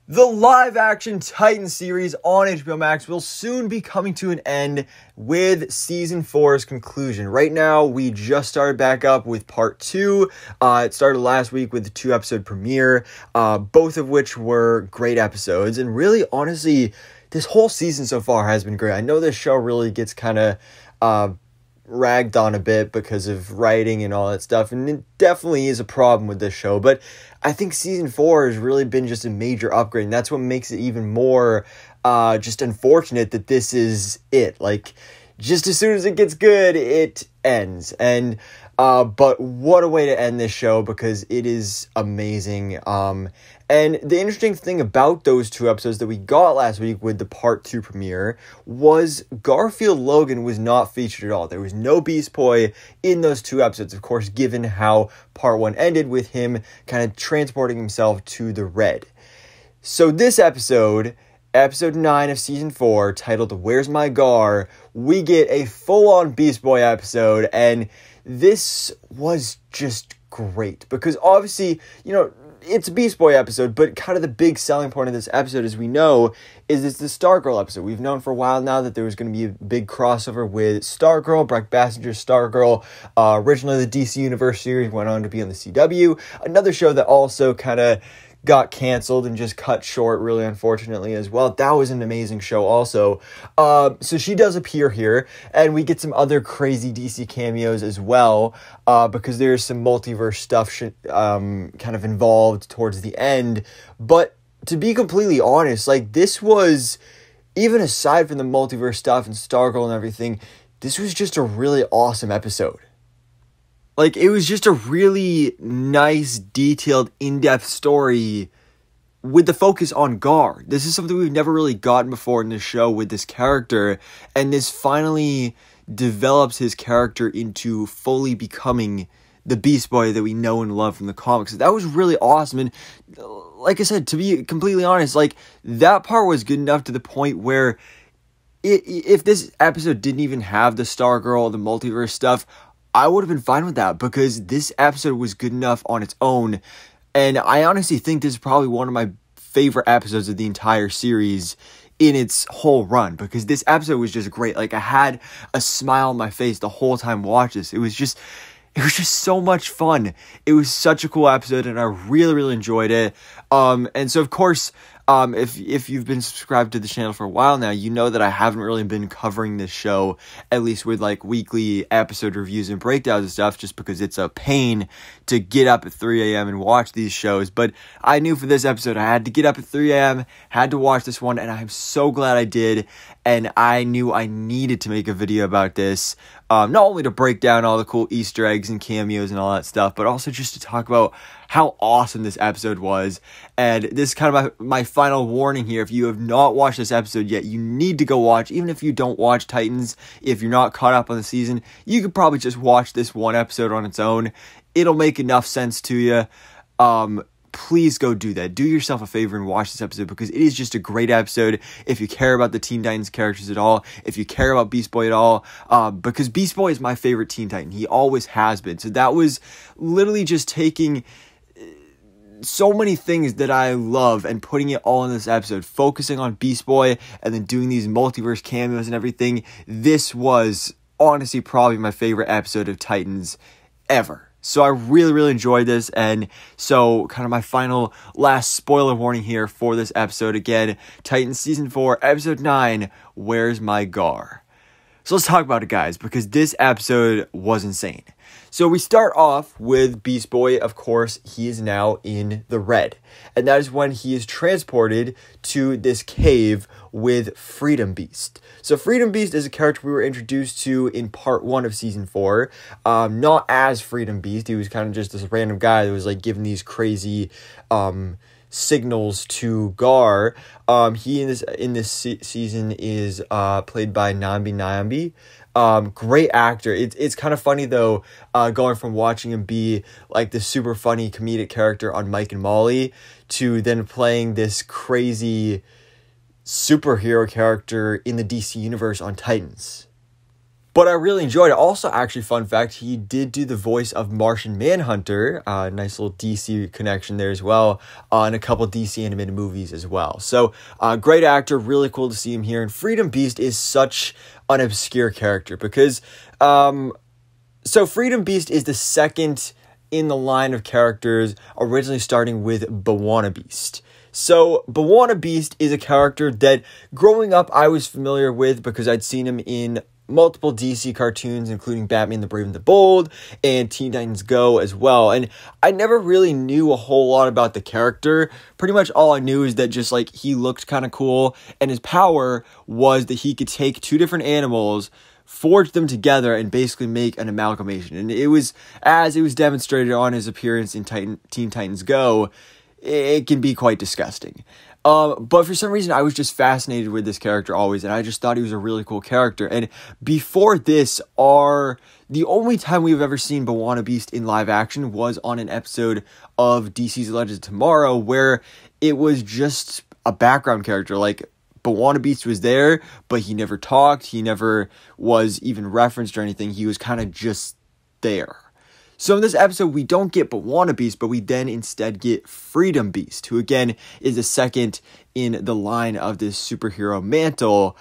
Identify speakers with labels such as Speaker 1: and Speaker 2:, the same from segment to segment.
Speaker 1: The live-action Titan series on HBO Max will soon be coming to an end with Season 4's conclusion. Right now, we just started back up with Part 2. It started last week with the 2-episode premiere, both of which were great episodes. And really, honestly, this whole season so far has been great. I know this show really gets kind of ragged on a bit because of writing and all that stuff, and it definitely is a problem with this show, but I think Season 4 has really been just a major upgrade, and that's what makes it even more just unfortunate that this is it. Like, just as soon as it gets good, it ends. And but what a way to end this show, because it is amazing. And the interesting thing about those 2 episodes that we got last week with the Part 2 premiere was Garfield Logan was not featured at all. There was no Beast Boy in those 2 episodes, of course, given how Part 1 ended with him kind of transporting himself to the Red. So this episode 9 of Season 4, titled Where's My Gar, we get a full-on Beast Boy episode, and this was just great, because obviously, you know, it's a Beast Boy episode, but kind of the big selling point of this episode, as we know, is it's the Stargirl episode. We've known for a while now that there was going to be a big crossover with Stargirl, Breck Bassinger's Stargirl. Originally, the DC Universe series went on to be on the CW. Another show that also kind of got canceled and just cut short, really unfortunately, as well. That was an amazing show also. So she does appear here, and we get some other crazy DC cameos as well, because there's some multiverse stuff kind of involved towards the end. But to be completely honest, like, this was, even aside from the multiverse stuff and Stargirl and everything, this was just a really awesome episode. Like, it was just a really nice, detailed, in-depth story with the focus on Gar. This is something we've never really gotten before in this show with this character, and this finally develops his character into fully becoming the Beast Boy that we know and love from the comics. That was really awesome, and like I said, to be completely honest, like, that part was good enough to the point where if this episode didn't even have the Stargirl, the multiverse stuff, I would have been fine with that, because this episode was good enough on its own. And I honestly think this is probably one of my favorite episodes of the entire series in its whole run, because this episode was just great. Like, I had a smile on my face the whole time watching this. It was just so much fun. It was such a cool episode, and I really, really enjoyed it. And so, of course, if you've been subscribed to the channel for a while now, you know that I haven't really been covering this show, at least with like weekly episode reviews and breakdowns and stuff, just because it's a pain to get up at 3 a.m. and watch these shows. But I knew for this episode I had to get up at 3 a.m., had to watch this one, and I'm so glad I did. And I knew I needed to make a video about this, not only to break down all the cool Easter eggs and cameos and all that stuff, but also just to talk about how awesome this episode was. And this is kind of my final warning here. If you have not watched this episode yet, you need to go watch. Even if you don't watch Titans, if you're not caught up on the season, you could probably just watch this one episode on its own. It'll make enough sense to you. Please go do that. Do yourself a favor and watch this episode, because it is just a great episode if you care about the Teen Titans characters at all, if you care about Beast Boy at all, because Beast Boy is my favorite Teen Titan. He always has been. So that was literally just taking so many things that I love and putting it all in this episode, focusing on Beast Boy and then doing these multiverse cameos and everything. This was honestly probably my favorite episode of Titans ever. So I really, really enjoyed this. And so kind of my final last spoiler warning here for this episode. Again, Titans Season 4, Episode 9, Where's My Gar? So let's talk about it, guys, because this episode was insane. So we start off with Beast Boy. Of course, he is now in the Red. And that is when he is transported to this cave with Freedom Beast. So Freedom Beast is a character we were introduced to in Part 1 of Season 4. Not as Freedom Beast. He was kind of just this random guy that was like giving these crazy signals to Gar. He in this season is played by Nambi Nyambi. Great actor. It's kind of funny though, going from watching him be like this super funny comedic character on Mike and Molly to then playing this crazy superhero character in the DC universe on Titans. But I really enjoyed it. Also, actually, fun fact, he did do the voice of Martian Manhunter. Nice little DC connection there as well. In a couple DC animated movies as well. So, great actor. Really cool to see him here. And Freedom Beast is such an obscure character because... So Freedom Beast is the second in the line of characters, originally starting with Bawana Beast. So Bawana Beast is a character that growing up I was familiar with because I'd seen him in multiple DC cartoons, including Batman the Brave and the Bold and Teen Titans Go as well. And I never really knew a whole lot about the character. Pretty much all I knew is that just like he looked kind of cool, and his power was that he could take two different animals, forge them together, and basically make an amalgamation. And it was, as it was demonstrated on his appearance in Teen Titans Go, it can be quite disgusting. But for some reason, I was just fascinated with this character always, and I just thought he was a really cool character. And before this, the only time we've ever seen Bawana Beast in live action was on an episode of DC's Legends of Tomorrow, where it was just a background character. Like, Bawana Beast was there, but he never talked. He never was even referenced or anything. He was kind of just there. So in this episode, we don't get Bawana Beast, but we then instead get Freedom Beast, who again is the second in the line of this superhero mantle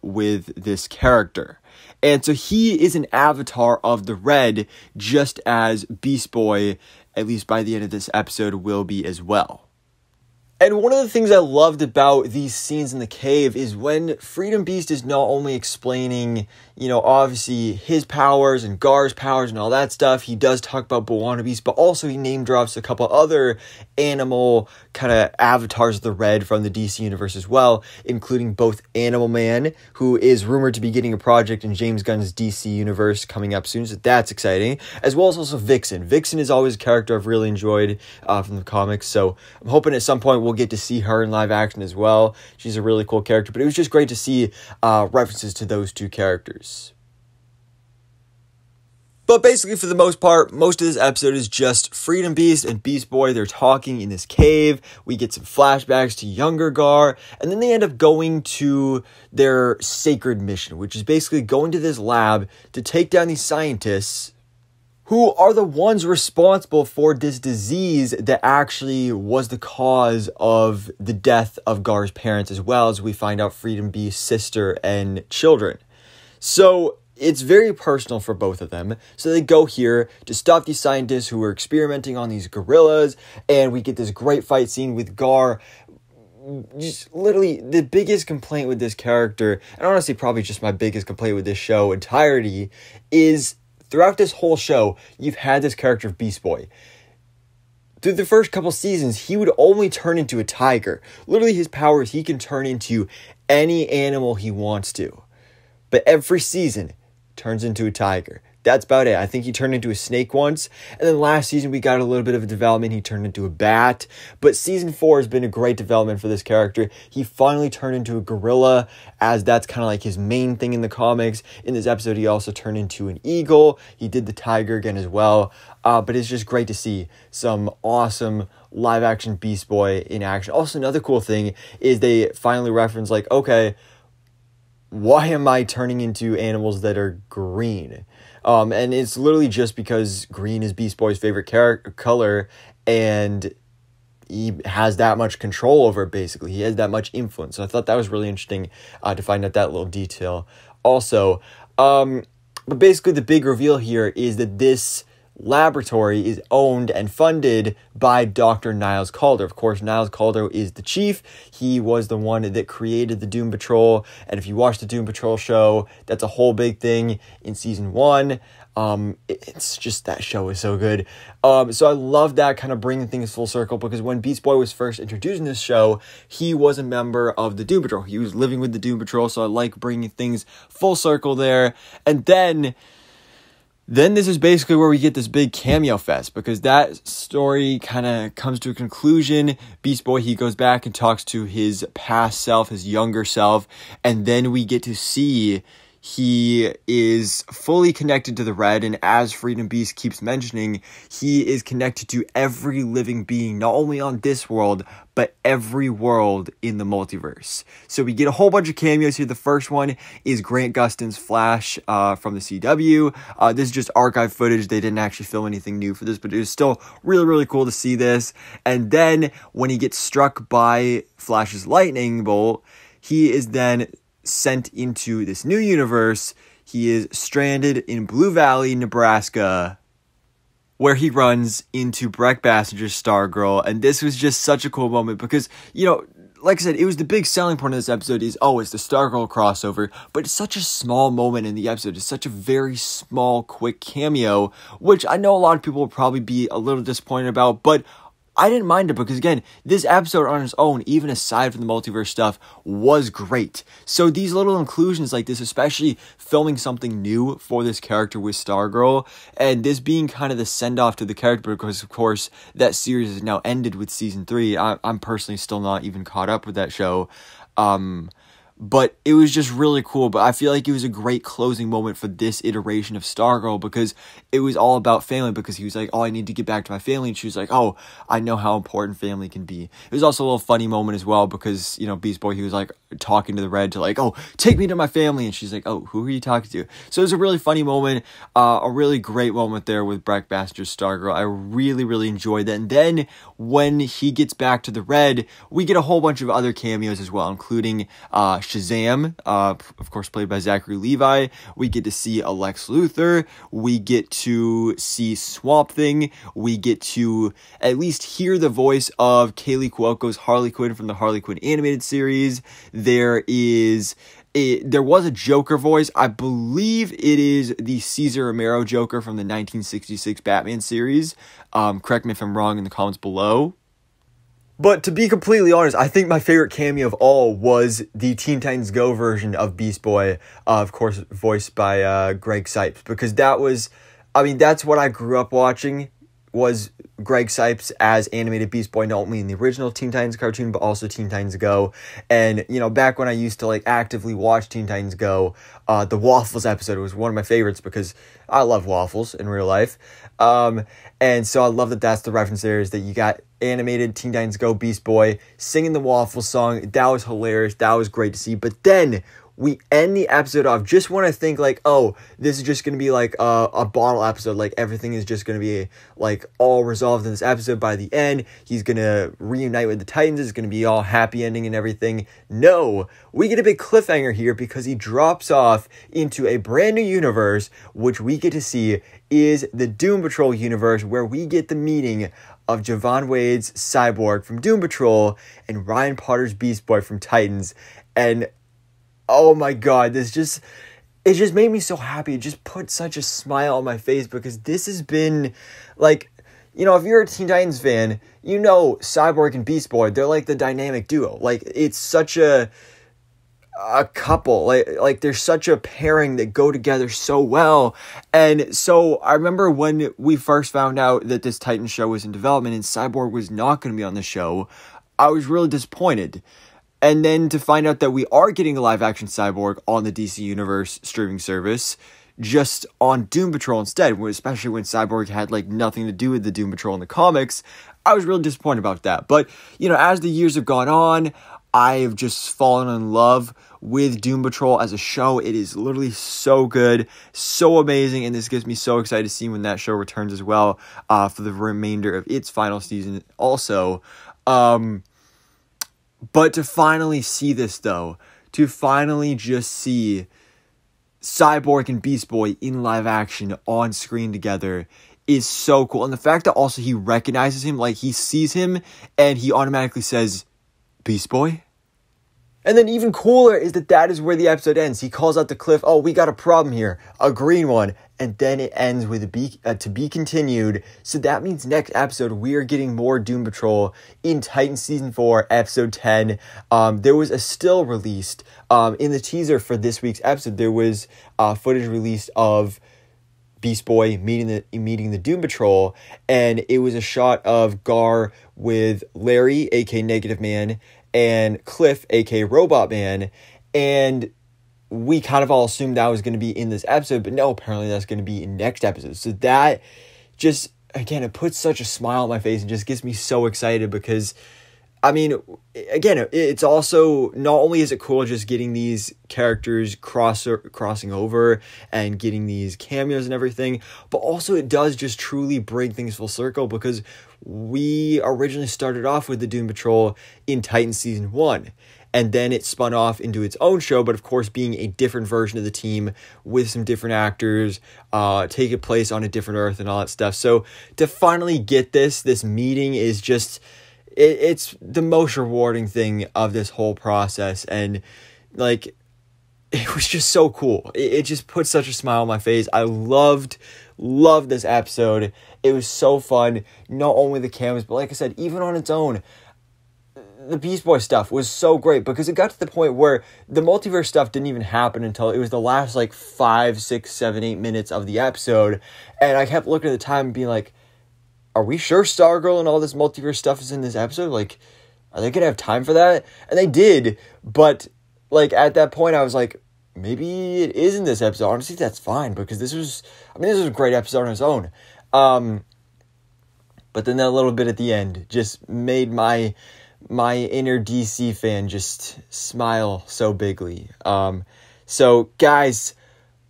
Speaker 1: with this character. And so he is an avatar of the Red, just as Beast Boy, at least by the end of this episode, will be as well. And one of the things I loved about these scenes in the cave is when Freedom Beast is not only explaining, obviously his powers and Gar's powers and all that stuff. He does talk about Bawana Beast, but also he name drops a couple other animal kind of avatars of the Red from the DC universe as well, including both Animal Man, who is rumored to be getting a project in James Gunn's DC universe coming up soon, so that's exciting, as well as also Vixen. Vixen is always a character I've really enjoyed from the comics, so I'm hoping at some point we'll get to see her in live action as well. She's a really cool character, but it was just great to see references to those two characters. But basically, for the most part, most of this episode is just Freedom Beast and Beast Boy. They're talking in this cave. We get some flashbacks to younger Gar, and then they end up going to their sacred mission, which is basically going to this lab to take down these scientists who are the ones responsible for this disease that actually was the cause of the death of Gar's parents, as well as we find out Freedom Beast's sister and children. So it's very personal for both of them. So they go here to stop these scientists who are experimenting on these gorillas, and we get this great fight scene with Gar. Just literally the biggest complaint with this character, and honestly probably just my biggest complaint with this show entirety, is throughout this whole show, you've had this character of Beast Boy. Through the first couple seasons, he would only turn into a tiger. Literally, his power is he can turn into any animal he wants to. But every season, turns into a tiger. That's about it. I think he turned into a snake once. And then last season, we got a little bit of a development. He turned into a bat. But season 4 has been a great development for this character. He finally turned into a gorilla, as that's kind of like his main thing in the comics. In this episode, he also turned into an eagle. He did the tiger again as well. But it's just great to see some awesome live action Beast Boy in action. Also, another cool thing is they finally reference like, okay, why am I turning into animals that are green? And it's literally just because green is Beast Boy's favorite color, and he has that much control over it, basically. He has that much influence. So I thought that was really interesting to find out that little detail. Also, but basically the big reveal here is that this laboratory is owned and funded by Dr. Niles Caulder. Of course, Niles Caulder is the chief. He was the one that created the Doom Patrol. And if you watch the Doom Patrol show, that's a whole big thing in season 1. It's just, that show is so good. So I love that, kind of bringing things full circle, because when Beast Boy was first introduced in this show, he was a member of the Doom Patrol. He was living with the Doom Patrol, so I like bringing things full circle there. And then this is basically where we get this big cameo fest, because that story kind of comes to a conclusion. Beast Boy, he goes back and talks to his past self, his younger self, and then we get to see he is fully connected to the Red, and as Freedom Beast keeps mentioning, he is connected to every living being, not only on this world, but every world in the multiverse. So we get a whole bunch of cameos here. The first one is Grant Gustin's Flash from the CW. This is just archive footage. They didn't actually film anything new for this, but it was still really, really cool to see this. And then when he gets struck by Flash's lightning bolt, he is then sent into this new universe. He is stranded in Blue Valley, Nebraska, where he runs into Breck Bassinger's Stargirl. And this was just such a cool moment because, you know, like I said, it was the big selling point of this episode is, oh, it's the Stargirl crossover, but it's such a small moment in the episode. It's such a very small, quick cameo, which I know a lot of people will probably be a little disappointed about, but I didn't mind it because, again, this episode on its own, even aside from the multiverse stuff, was great. So these little inclusions like this, especially filming something new for this character with Stargirl, and this being kind of the send-off to the character because, of course, that series has now ended with season 3. I'm personally still not even caught up with that show. But it was just really cool. But I feel like it was a great closing moment for this iteration of Stargirl because it was all about family, because he was like, oh, I need to get back to my family. And she was like, oh, I know how important family can be. It was also a little funny moment as well because, you know, Beast Boy, he was like talking to the Red to like, oh, take me to my family. And she's like, oh, who are you talking to? So it was a really funny moment, a really great moment there with Breck Bassinger's Stargirl. I really, really enjoyed that. And then when he gets back to the Red, we get a whole bunch of other cameos as well, including Shazam, of course, played by Zachary Levi. We get to see Lex Luthor. We get to see Swamp Thing. We get to at least hear the voice of Kaylee Cuoco's Harley Quinn from the Harley Quinn animated series. There was a Joker voice. I believe it is the Cesar Romero Joker from the 1966 Batman series. Correct me if I'm wrong in the comments below. But to be completely honest, I think my favorite cameo of all was the Teen Titans Go version of Beast Boy, of course, voiced by Greg Sipes, because that's what I grew up watching, was Greg Sipes as animated Beast Boy, not only in the original Teen Titans cartoon, but also Teen Titans Go. And, you know, back when I used to, like, actively watch Teen Titans Go, the Waffles episode was one of my favorites because I love waffles in real life. And so I love that that's the reference there, is that you got animated Teen Titans Go Beast Boy singing the Waffle song. That was hilarious. That was great to see. But then we end the episode off just when I think like, oh, this is just going to be like a bottle episode. Like everything is just going to be like all resolved in this episode. By the end, he's going to reunite with the Titans. It's going to be all happy ending and everything. No, we get a big cliffhanger here because he drops off into a brand new universe, which we get to see is the Doom Patrol universe, where we get the meeting of Javon Wade's Cyborg from Doom Patrol and Ryan Potter's Beast Boy from Titans. And oh my god, it just made me so happy. It just put such a smile on my face because this has been like, you know, if you're a Teen Titans fan, you know Cyborg and Beast Boy, they're like the dynamic duo. Like it's such a couple, like there's such a pairing that go together so well. And so I remember when we first found out that this Titan show was in development and Cyborg was not going to be on the show, I was really disappointed. And then to find out that we are getting a live action Cyborg on the DC Universe streaming service, just on Doom Patrol instead, especially when Cyborg had like nothing to do with the Doom Patrol in the comics, I was really disappointed about that. But, you know, as the years have gone on, I have just fallen in love with Doom Patrol as a show. It is literally so good, so amazing, and this gets me so excited to see when that show returns as well for the remainder of its final season also. But to finally see this, though, to finally just see Cyborg and Beast Boy in live action on screen together is so cool. And the fact that also he recognizes him, like he sees him and he automatically says, Beast Boy? And then even cooler is that is where the episode ends. He calls out to Cliff, oh, we got a problem here, a green one. And then it ends with to be continued. So that means next episode, we are getting more Doom Patrol in Titan Season 4, Episode 10. There was a still released in the teaser for this week's episode. There was footage released of Beast Boy meeting the Doom Patrol. And it was a shot of Gar with Larry, a.k.a. Negative Man, and Cliff, a.k.a. Robot Man. And we kind of all assumed that was going to be in this episode, but no, apparently that's going to be in next episode. So that just, again, it puts such a smile on my face and just gets me so excited because, I mean, again, it's also, not only is it cool just getting these characters crossing over and getting these cameos and everything, but also it does just truly bring things full circle because we originally started off with the Doom Patrol in Titans Season 1. And then it spun off into its own show, but of course being a different version of the team with some different actors, taking place on a different Earth and all that stuff. So to finally get this meeting is just, it's the most rewarding thing of this whole process. And like, it was just so cool. It just put such a smile on my face. I loved this episode. It was so fun. Not only the cameos, but like I said, even on its own, the Beast Boy stuff was so great because it got to the point where the multiverse stuff didn't even happen until it was the last like 5, 6, 7, 8 minutes of the episode. And I kept looking at the time and being like, are we sure Stargirl and all this multiverse stuff is in this episode? Like, are they going to have time for that? And they did. But like at that point, I was like, maybe it is in this episode. Honestly, that's fine because this was a great episode on its own. But then that little bit at the end just made my inner DC fan just smile so bigly. So guys,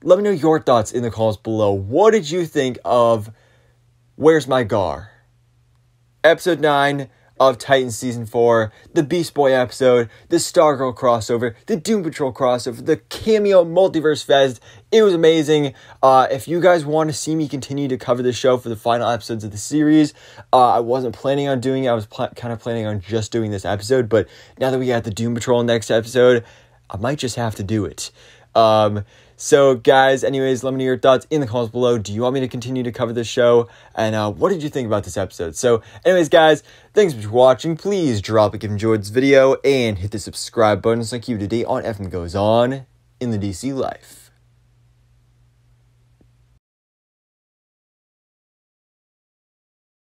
Speaker 1: let me know your thoughts in the comments below. What did you think of Where's My Gar? Episode 9 of Titans Season 4, the Beast Boy episode, the Stargirl crossover, the Doom Patrol crossover, the cameo Multiverse Fest. It was amazing. If you guys want to see me continue to cover the show for the final episodes of the series, I wasn't planning on doing it. I was kind of planning on just doing this episode, but now that we got the Doom Patrol next episode, I might just have to do it. So guys, anyways, let me know your thoughts in the comments below. Do you want me to continue to cover this show? And what did you think about this episode? So anyways, guys, thanks for watching. Please drop a like if you enjoyed this video and hit the subscribe button so I keep you up to date on everything that goes on in the DC life.